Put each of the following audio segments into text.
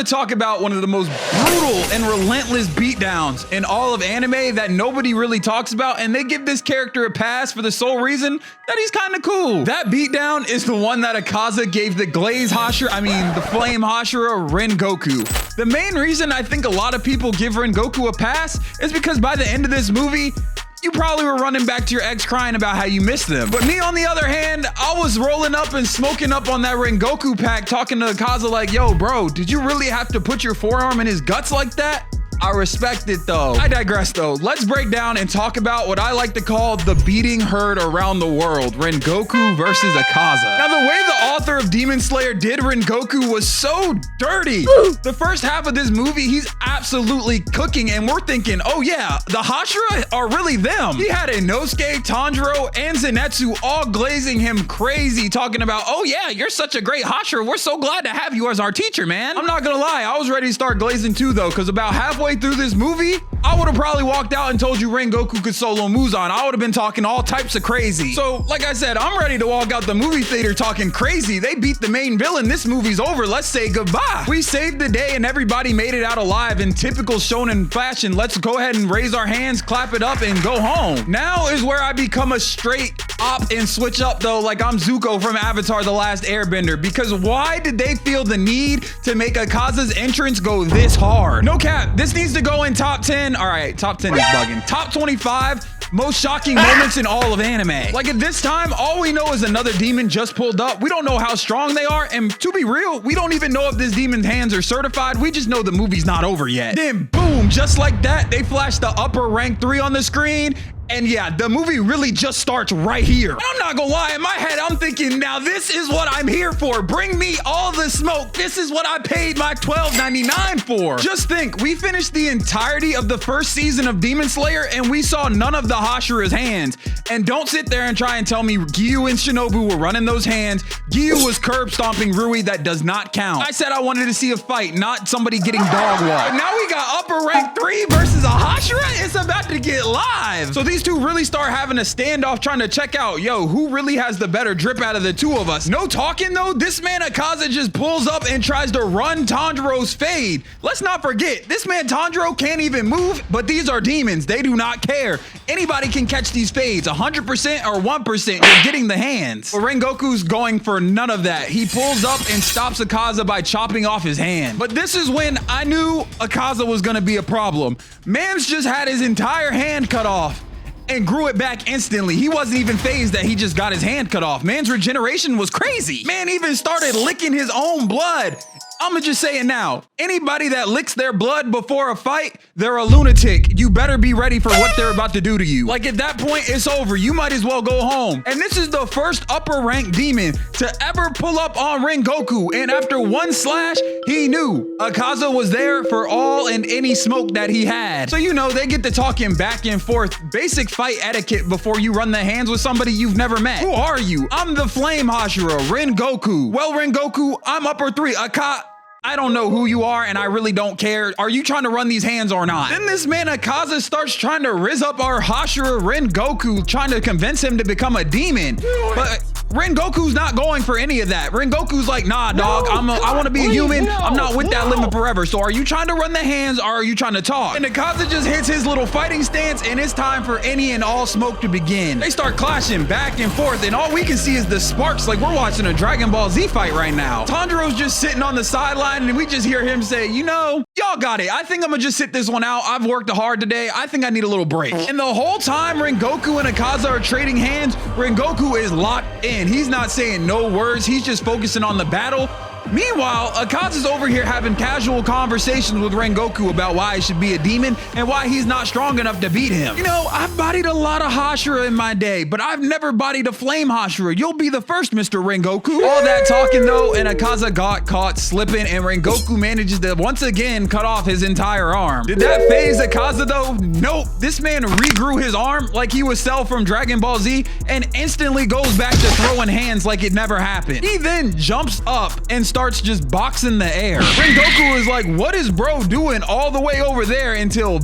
to talk about one of the most brutal and relentless beatdowns in all of anime that nobody really talks about, and they give this character a pass for the sole reason that he's kind of cool. That beatdown is the one that Akaza gave the Glaze Hashira, the Flame Hashira Rengoku. The main reason I think a lot of people give Rengoku a pass is because by the end of this movie, you probably were running back to your ex crying about how you missed them. But me, on the other hand, I was rolling up and smoking up on that Rengoku pack, talking to Akaza like, yo, bro, did you really have to put your forearm in his guts like that? I respect it though. I digress though. Let's break down and talk about what I like to call the beating heard around the world, Rengoku versus Akaza. Now, the way the author of Demon Slayer did Rengoku was so dirty. The first half of this movie, he's absolutely cooking, and we're thinking, oh yeah, the Hashira are really them. He had Inosuke, Tanjiro, and Zenitsu all glazing him crazy, talking about, oh yeah, you're such a great Hashira. We're so glad to have you as our teacher, man. I'm not gonna lie, I was ready to start glazing too though, because about halfway through this movie, I would have probably walked out and told you Rengoku could solo Muzan. I would have been talking all types of crazy. So, like I said, I'm ready to walk out the movie theater talking crazy. They beat the main villain. This movie's over. Let's say goodbye. We saved the day and everybody made it out alive in typical shonen fashion. Let's go ahead and raise our hands, clap it up, and go home. Now is where I become a straight op and switch up though, like I'm Zuko from Avatar: The Last Airbender. Because why did they feel the need to make Akaza's entrance go this hard? No cap, this needs to go in top 10. All right, top 10 is bugging. Top 25 most shocking moments in all of anime. Like, at this time, all we know is another demon just pulled up. We don't know how strong they are, and to be real, we don't even know if this demon's hands are certified. We just know the movie's not over yet. Then boom, just like that, they flash the upper rank 3 on the screen. And yeah, the movie really just starts right here. And I'm not gonna lie, in my head, I'm thinking, now this is what I'm here for. Bring me all the smoke. This is what I paid my $12.99 for. Just think, we finished the entirety of the first season of Demon Slayer and we saw none of the Hashira's hands. And don't sit there and try and tell me Gyu and Shinobu were running those hands. Gyu was curb stomping Rui. That does not count. I said I wanted to see a fight, not somebody getting dog walked. Now we got upper rank 3 versus a Hashira. It's about to get live. So these two really start having a standoff trying to check out, yo, who really has the better drip out of the two of us. No talking though, this man Akaza just pulls up and tries to run Tanjiro's fade. Let's not forget, this man Tanjiro can't even move, but these are demons. They do not care. Anybody can catch these fades, 100% or 1%, you're getting the hands. But Rengoku's going for none of that. He pulls up and stops Akaza by chopping off his hand. But this is when I knew Akaza was gonna be a problem. Man's just had his entire hand cut off and grew it back instantly. He wasn't even phased that he just got his hand cut off. Man's regeneration was crazy. Man even started licking his own blood. I'ma just say it now. Anybody that licks their blood before a fight, they're a lunatic. You better be ready for what they're about to do to you. Like, at that point, it's over. You might as well go home. And this is the first upper rank demon to ever pull up on Rengoku. And after one slash, he knew Akaza was there for all and any smoke that he had. So, you know, they get to talking back and forth. Basic fight etiquette before you run the hands with somebody you've never met. Who are you? I'm the Flame Hashira, Rengoku. Well, Rengoku, I'm upper 3. I don't know who you are and I really don't care. Are you trying to run these hands or not? Then this man Akaza starts trying to rizz up our Hashira Rengoku, trying to convince him to become a demon. But Rengoku's not going for any of that. Rengoku's like, nah, dog, I want to be a human. I'm not with that limit forever. So are you trying to run the hands or are you trying to talk? And Akaza just hits his little fighting stance and it's time for any and all smoke to begin. They start clashing back and forth and all we can see is the sparks, like we're watching a Dragon Ball Z fight right now. Tanjiro's just sitting on the sideline and we just hear him say, you know, y'all got it. I think I'm gonna just sit this one out. I've worked hard today. I think I need a little break. And the whole time Rengoku and Akaza are trading hands, Rengoku is locked in. He's not saying no words. He's just focusing on the battle. Meanwhile, Akaza's over here having casual conversations with Rengoku about why he should be a demon and why he's not strong enough to beat him. You know, I've bodied a lot of Hashira in my day, but I've never bodied a Flame Hashira. You'll be the first, Mr. Rengoku. All that talking though, and Akaza got caught slipping and Rengoku manages to once again cut off his entire arm. Did that phase Akaza though? Nope. This man regrew his arm like he was Cell from Dragon Ball Z and instantly goes back to throwing hands like it never happened. He then jumps up and starts just boxing the air. Rengoku is like, what is bro doing all the way over there until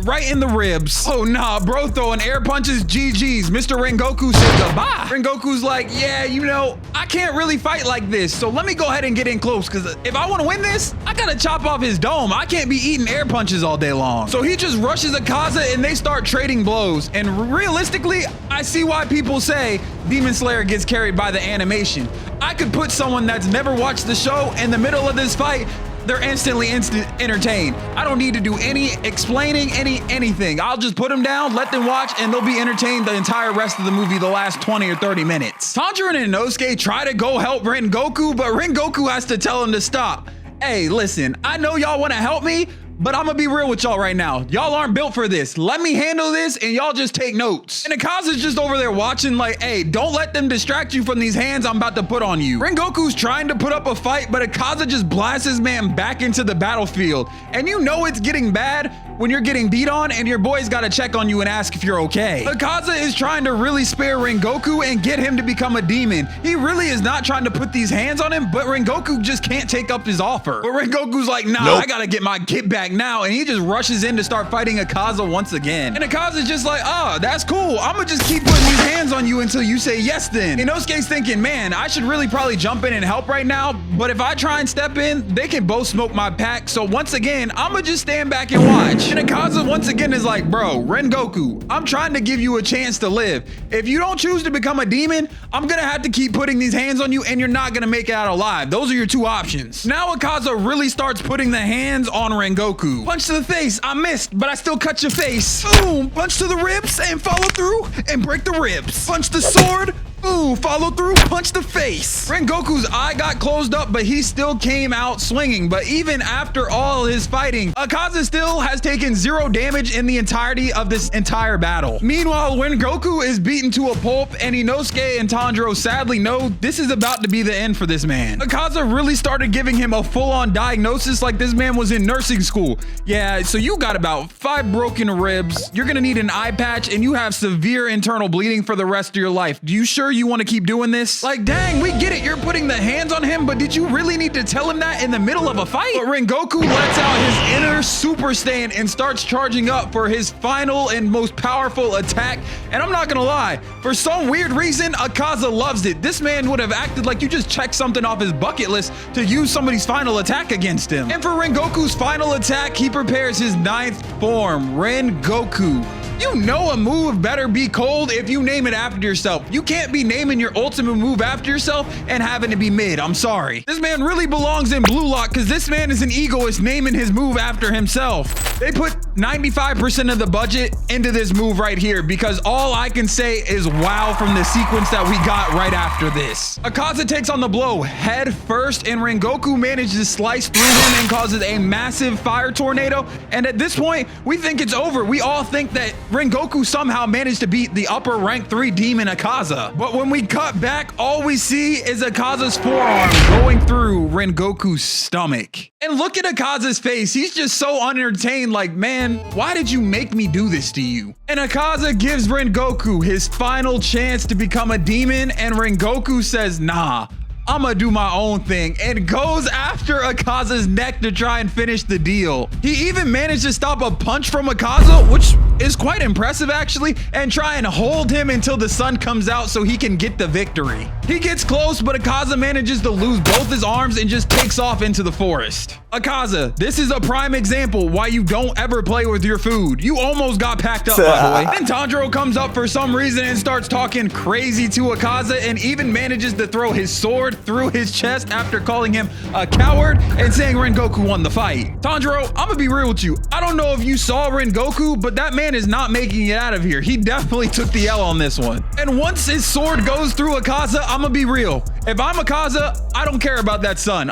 right in the ribs. Oh nah, bro throwing air punches, GG's. Mr. Rengoku said goodbye. Rengoku's like, yeah, you know, I can't really fight like this, so let me go ahead and get in close, because if I want to win this, I gotta chop off his dome. I can't be eating air punches all day long. So he just rushes Akaza and they start trading blows. And realistically, I see why people say Demon Slayer gets carried by the animation. I could put someone that's never watched the show in the middle of this fight, they're instantly entertained. I don't need to do any explaining, anything. I'll just put them down, let them watch, and they'll be entertained the entire rest of the movie, the last 20 or 30 minutes. Tanjiro and Inosuke try to go help Rengoku, but Rengoku has to tell him to stop. Hey, listen, I know y'all want to help me, but I'm gonna be real with y'all right now. Y'all aren't built for this. Let me handle this and y'all just take notes. And Akaza's just over there watching like, hey, don't let them distract you from these hands I'm about to put on you. Rengoku's trying to put up a fight, but Akaza just blasts his man back into the battlefield. And you know it's getting bad when you're getting beat on and your boy's gotta check on you and ask if you're okay. Akaza is trying to really spare Rengoku and get him to become a demon. He really is not trying to put these hands on him, but Rengoku just can't take up his offer. But Rengoku's like, nah, nope. I gotta get my get back now, and he just rushes in to start fighting Akaza once again. And Akaza's just like, oh, that's cool. I'm gonna just keep putting these hands on you until you say yes then. Inosuke's thinking, man, I should really probably jump in and help right now, but if I try and step in, they can both smoke my pack. So once again, I'm gonna just stand back and watch. And Akaza once again is like, bro, Rengoku, I'm trying to give you a chance to live. If you don't choose to become a demon, I'm gonna have to keep putting these hands on you and you're not gonna make it out alive. Those are your two options. Now Akaza really starts putting the hands on Rengoku. Punch to the face, I missed, but I still cut your face. Boom, punch to the ribs and follow through and break the ribs. Punch the sword, boom, follow through, punch the face. Rengoku's eye got closed up, but he still came out swinging. But even after all his fighting, Akaza still has taken 0 damage in the entirety of this entire battle. Meanwhile, Rengoku is beaten to a pulp, and Inosuke and Tanjiro sadly know this is about to be the end for this man. Akaza really started giving him a full-on diagnosis like this man was in nursing school. Yeah, so you got about 5 broken ribs, you're gonna need an eye patch, and you have severe internal bleeding for the rest of your life. Do you sure you want to keep doing this? Like, dang, we get it, you're putting the hands on him, but did you really need to tell him that in the middle of a fight? But Rengoku lets out his inner Super Saiyan and starts charging up for his final and most powerful attack. And I'm not gonna lie, for some weird reason, Akaza loves it. This man would have acted like you just checked something off his bucket list to use somebody's final attack against him. And for Rengoku's final attack, he prepares his 9th form, Rengoku. You know a move better be cold if you name it after yourself. You can't be naming your ultimate move after yourself and having it be mid. I'm sorry. This man really belongs in Blue Lock because this man is an egoist naming his move after himself. They put 95% of the budget into this move right here because all I can say is wow from the sequence that we got right after this. Akaza takes on the blow head first and Rengoku manages to slice through him and causes a massive fire tornado. And at this point, we think it's over. We all think that Rengoku somehow managed to beat the upper rank 3 demon Akaza. But when we cut back, all we see is Akaza's forearm going through Rengoku's stomach. And look at Akaza's face. He's just so unentertained, like, man, why did you make me do this to you? And Akaza gives Rengoku his final chance to become a demon, and Rengoku says, nah, I'm gonna do my own thing, and goes after Akaza's neck to try and finish the deal. He even managed to stop a punch from Akaza, which is quite impressive actually, and try and hold him until the sun comes out so he can get the victory. He gets close, but Akaza manages to lose both his arms and just takes off into the forest. Akaza, this is a prime example why you don't ever play with your food. You almost got packed up, by the way. Then Tanjiro comes up for some reason and starts talking crazy to Akaza and even manages to throw his sword through his chest after calling him a coward and saying Rengoku won the fight. Tanjiro, I'm gonna be real with you. I don't know if you saw Rengoku, but that man is not making it out of here. He definitely took the L on this one. And once his sword goes through Akaza, I'm gonna be real. If I'm Akaza, I don't care about that sun.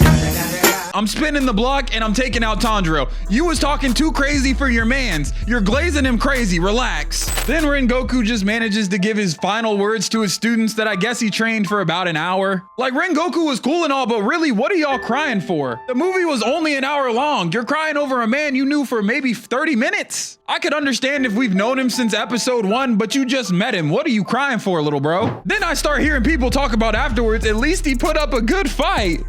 I'm spinning the block and I'm taking out Tanjiro. You was talking too crazy for your mans. You're glazing him crazy, relax. Then Rengoku just manages to give his final words to his students that I guess he trained for about an hour. Like, Rengoku was cool and all, but really, what are y'all crying for? The movie was only an hour long. You're crying over a man you knew for maybe 30 minutes. I could understand if we've known him since episode 1, but you just met him. What are you crying for, little bro? Then I start hearing people talk about afterwards, at least he put up a good fight.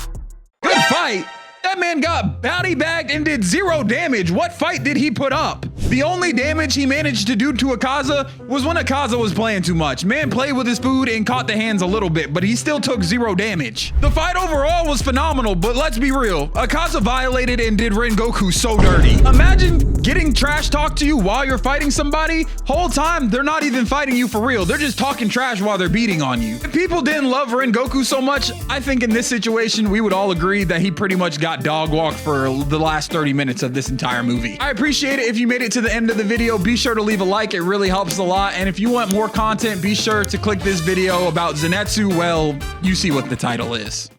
Good fight? That man got bounty bagged and did 0 damage. What fight did he put up? The only damage he managed to do to Akaza was when Akaza was playing too much. Man played with his food and caught the hands a little bit, but he still took 0 damage. The fight overall was phenomenal, but let's be real. Akaza violated and did Rengoku so dirty. Imagine getting trash talked to you while you're fighting somebody. Whole time, they're not even fighting you for real. They're just talking trash while they're beating on you. If people didn't love Rengoku so much, I think in this situation, we would all agree that he pretty much got dog walked for the last 30 minutes of this entire movie. I appreciate it if you made it to the end of the video. Be sure to leave a like. It really helps a lot. And if you want more content, be sure to click this video about Zenitsu. Well, you see what the title is.